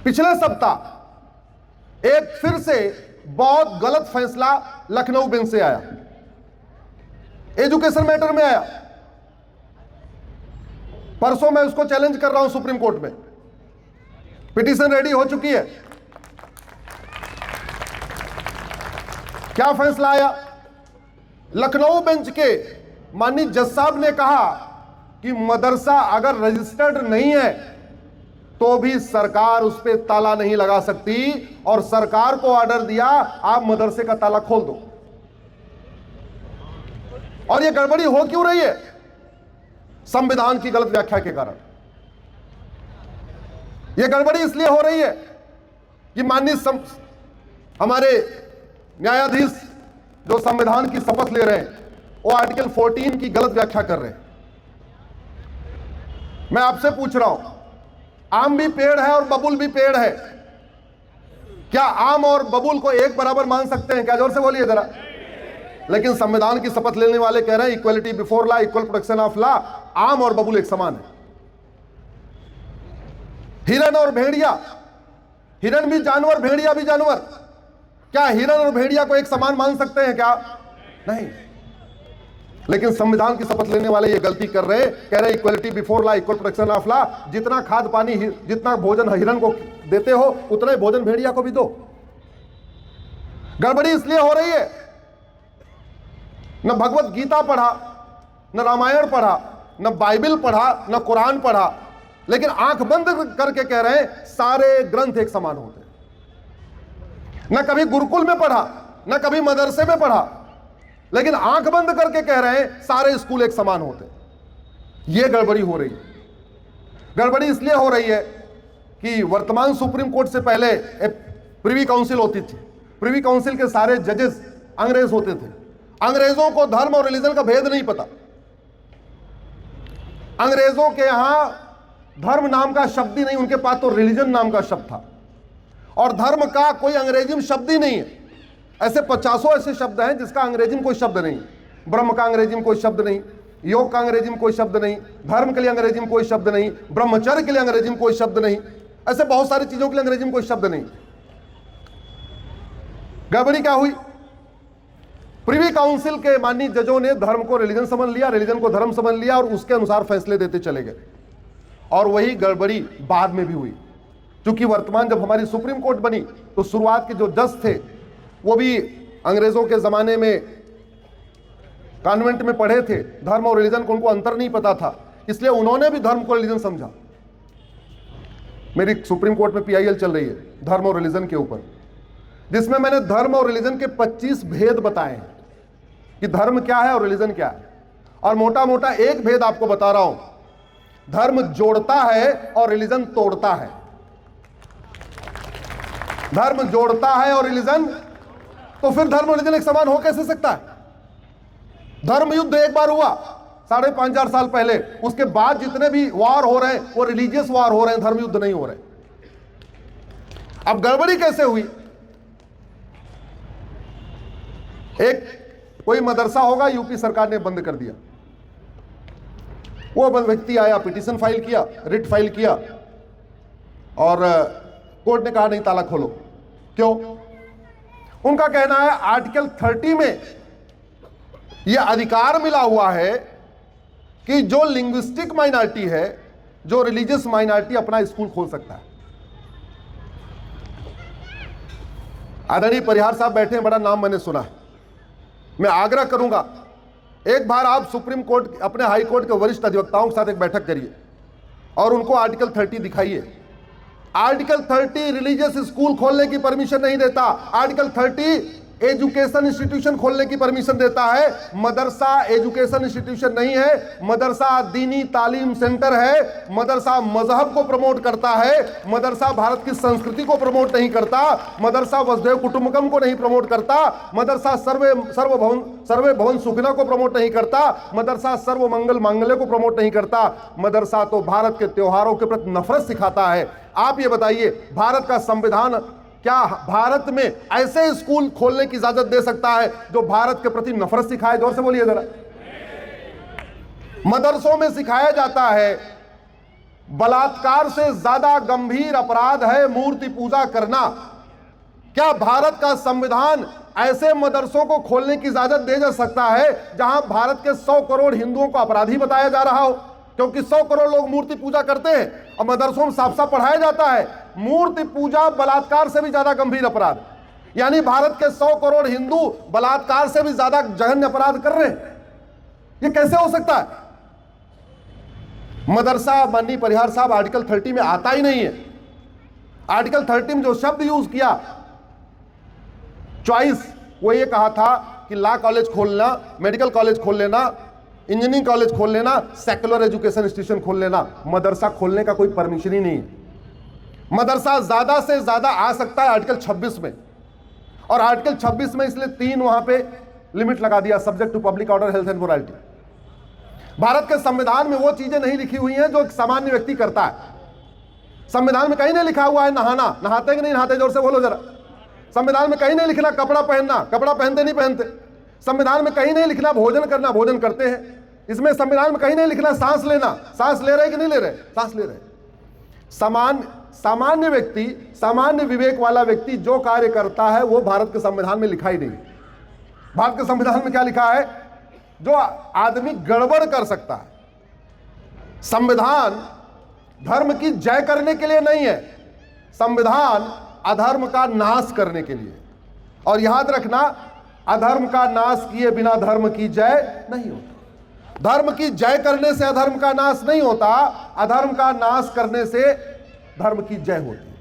पिछले सप्ताह एक फिर से बहुत गलत फैसला लखनऊ बेंच से आया, एजुकेशन मैटर में आया। परसों मैं उसको चैलेंज कर रहा हूं सुप्रीम कोर्ट में, पिटीशन रेडी हो चुकी है। क्या फैसला आया? लखनऊ बेंच के माननीय जज साहब ने कहा कि मदरसा अगर रजिस्टर्ड नहीं है तो भी सरकार उस पर ताला नहीं लगा सकती, और सरकार को ऑर्डर दिया आप मदरसे का ताला खोल दो। और यह गड़बड़ी हो क्यों रही है? संविधान की गलत व्याख्या के कारण। यह गड़बड़ी इसलिए हो रही है कि माननीय हमारे न्यायाधीश जो संविधान की शपथ ले रहे हैं वो आर्टिकल 14 की गलत व्याख्या कर रहे हैं। मैं आपसे पूछ रहा हूं, आम भी पेड़ है और बबूल भी पेड़ है, क्या आम और बबूल को एक बराबर मान सकते हैं? क्या? जोर से बोलिए जरा। लेकिन संविधान की शपथ लेने वाले कह रहे हैं equality before law, equal protection of law, आम और बबूल एक समान है। हिरन और भेड़िया, हिरन भी जानवर, भेड़िया भी जानवर, क्या हिरन और भेड़िया को एक समान मान सकते हैं? क्या? नहीं। लेकिन संविधान की शपथ लेने वाले ये गलती कर रहे, कह रहे equality before law, equal protection of law. जितना खाद पानी, जितना भोजन हिरन को देते हो उतना ही भोजन भेड़िया को भी दो। गड़बड़ी इसलिए हो रही है, न भगवत गीता पढ़ा, न रामायण पढ़ा, न बाइबल पढ़ा, न कुरान पढ़ा, लेकिन आंख बंद करके कह रहे हैं सारे ग्रंथ एक समान होते हैं। न कभी गुरुकुल में पढ़ा, न कभी मदरसे में पढ़ा, लेकिन आंख बंद करके कह रहे हैं सारे स्कूल एक समान होते हैं। यह गड़बड़ी हो रही है। गड़बड़ी इसलिए हो रही है कि वर्तमान सुप्रीम कोर्ट से पहले एक प्रिवी काउंसिल होती थी। प्रिवी काउंसिल के सारे जजेस अंग्रेज होते थे। अंग्रेजों को धर्म और रिलीजन का भेद नहीं पता। अंग्रेजों के यहां धर्म नाम का शब्द ही नहीं, उनके पास तो रिलीजन नाम का शब्द था, और धर्म का कोई अंग्रेजी में शब्द ही नहीं है। ऐसे 50 ऐसे शब्द हैं जिसका अंग्रेजी में कोई शब्द नहीं। ब्रह्म का अंग्रेजी में कोई शब्द नहीं, योग का अंग्रेजी में कोई शब्द नहीं, धर्म के लिए अंग्रेजी में कोई शब्द नहीं, ब्रह्मचर्य के लिए अंग्रेजी में कोई शब्द नहीं, ऐसे बहुत सारी चीजों के लिए अंग्रेजी में कोई शब्द नहीं। गड़बड़ी क्या हुई? प्रिवी काउंसिल के माननीय जजों ने धर्म को रिलीजन समझ लिया, रिलीजन को धर्म समझ लिया, और उसके अनुसार फैसले देते चले गए। और वही गड़बड़ी बाद में भी हुई, क्योंकि वर्तमान जब हमारी सुप्रीम कोर्ट बनी तो शुरुआत के जो जज थे वो भी अंग्रेजों के जमाने में कॉन्वेंट में पढ़े थे। धर्म और रिलीजन को उनको अंतर नहीं पता था, इसलिए उन्होंने भी धर्म को रिलीजन समझा। मेरी सुप्रीम कोर्ट में पीआईएल चल रही है धर्म और रिलीजन के ऊपर, जिसमें मैंने धर्म और रिलीजन के 25 भेद बताए हैं कि धर्म क्या है और रिलीजन क्या है। और मोटा मोटा एक भेद आपको बता रहा हूं, धर्म जोड़ता है और रिलीजन तोड़ता है। धर्म जोड़ता है और रिलीजन, तो फिर धर्म और रिलीजन एक समान हो कैसे सकता है? धर्म युद्ध एक बार हुआ 5,500 साल पहले, उसके बाद जितने भी वार हो रहे हैं वो रिलीजियस वार हो रहे हैं, धर्म युद्ध नहीं हो रहे। अब गड़बड़ी कैसे हुई? एक कोई मदरसा होगा, यूपी सरकार ने बंद कर दिया। वो व्यक्ति आया, पिटीशन फाइल किया, रिट फाइल किया, और कोर्ट ने कहा नहीं ताला खोलो। क्यों? उनका कहना है आर्टिकल 30 में यह अधिकार मिला हुआ है कि जो लिंग्विस्टिक माइनॉरिटी है, जो रिलीजियस माइनॉरिटी अपना स्कूल खोल सकता है। आदरणीय परिहार साहब बैठे हैं, बड़ा नाम मैंने सुना है। मैं आग्रह करूंगा एक बार आप सुप्रीम कोर्ट, अपने हाई कोर्ट के वरिष्ठ अधिवक्ताओं के साथ एक बैठक करिए और उनको आर्टिकल 30 दिखाइए। आर्टिकल 30 रिलीजियस स्कूल खोलने की परमिशन नहीं देता। आर्टिकल 30 एजुकेशन इंस्टीट्यूशन खोलने की परमिशन देता है। मदरसा एजुकेशन इंस्टीट्यूशन नहीं है, मदरसा दीनी तालीम सेंटर है। मदरसा मजहब को प्रमोट करता है, मदरसा भारत की संस्कृति को प्रमोट नहीं करता, मदरसा वसुधैव कुटुंबकम को नहीं प्रमोट करता, मदरसा सर्वे भवन सुखिना को प्रमोट नहीं करता, मदरसा सर्व मंगल मांगल्य को प्रमोट नहीं करता। मदरसा तो भारत के त्योहारों के प्रति नफरत सिखाता है। आप ये बताइए, भारत का संविधान क्या भारत में ऐसे स्कूल खोलने की इजाजत दे सकता है जो भारत के प्रति नफरत सिखाए? जोर से बोलिए जरा। मदरसों में सिखाया जाता है बलात्कार से ज्यादा गंभीर अपराध है मूर्ति पूजा करना। क्या भारत का संविधान ऐसे मदरसों को खोलने की इजाजत दे जा सकता है जहां भारत के 100 करोड़ हिंदुओं को अपराधी बताया जा रहा हो? क्योंकि 100 करोड़ लोग मूर्ति पूजा करते हैं और मदरसों में साफ साफ पढ़ाया जाता है मूर्ति पूजा बलात्कार से भी ज्यादा गंभीर अपराध। यानी भारत के 100 करोड़ हिंदू बलात्कार से भी ज्यादा जघन्य अपराध कर रहे हैं। ये कैसे हो सकता है? मदरसा माननीय परिहार साहब आर्टिकल 30 में आता ही नहीं है। आर्टिकल 30 में जो शब्द यूज किया चॉइस, वो ये कहा था कि लॉ कॉलेज खोलना, मेडिकल कॉलेज खोल लेना, इंजीनियरिंग कॉलेज खोल लेना, सेकुलर एजुकेशन इंस्टीट्यूशन खोल लेना, मदरसा खोलने का कोई परमिशन ही नहीं है। मदरसा ज्यादा से ज्यादा आ सकता है आर्टिकल 26 में, और आर्टिकल 26 में इसलिए 3 वहां पे लिमिट लगा दिया, subject to public order, health and morality. Bharat के संविधान में वो चीजें नहीं लिखी हुई हैं जो एक सामान्य व्यक्ति करता है। संविधान में कहीं नहीं लिखा हुआ है नहाना, नहाते कि नहीं नहाते, जोर से बोलो जरा। संविधान में कहीं नहीं लिखना कपड़ा पहनना, कपड़ा पहनते नहीं पहनते। संविधान में कहीं नहीं लिखना भोजन करना, भोजन करते हैं। इसमें संविधान में कहीं नहीं लिखना सांस लेना, सांस ले रहे कि नहीं ले रहे, सांस ले रहे। सामान्य व्यक्ति, सामान्य विवेक वाला व्यक्ति जो कार्य करता है वो भारत के संविधान में लिखा ही नहीं। भारत के संविधान में क्या लिखा है? जो आदमी गड़बड़ कर सकता है। संविधान धर्म की जय करने के लिए नहीं है, संविधान अधर्म का नाश करने के लिए। और याद रखना, अधर्म का नाश किए बिना धर्म की जय नहीं होती। धर्म की जय करने से अधर्म का नाश नहीं होता, अधर्म का नाश करने से धर्म की जय होती है।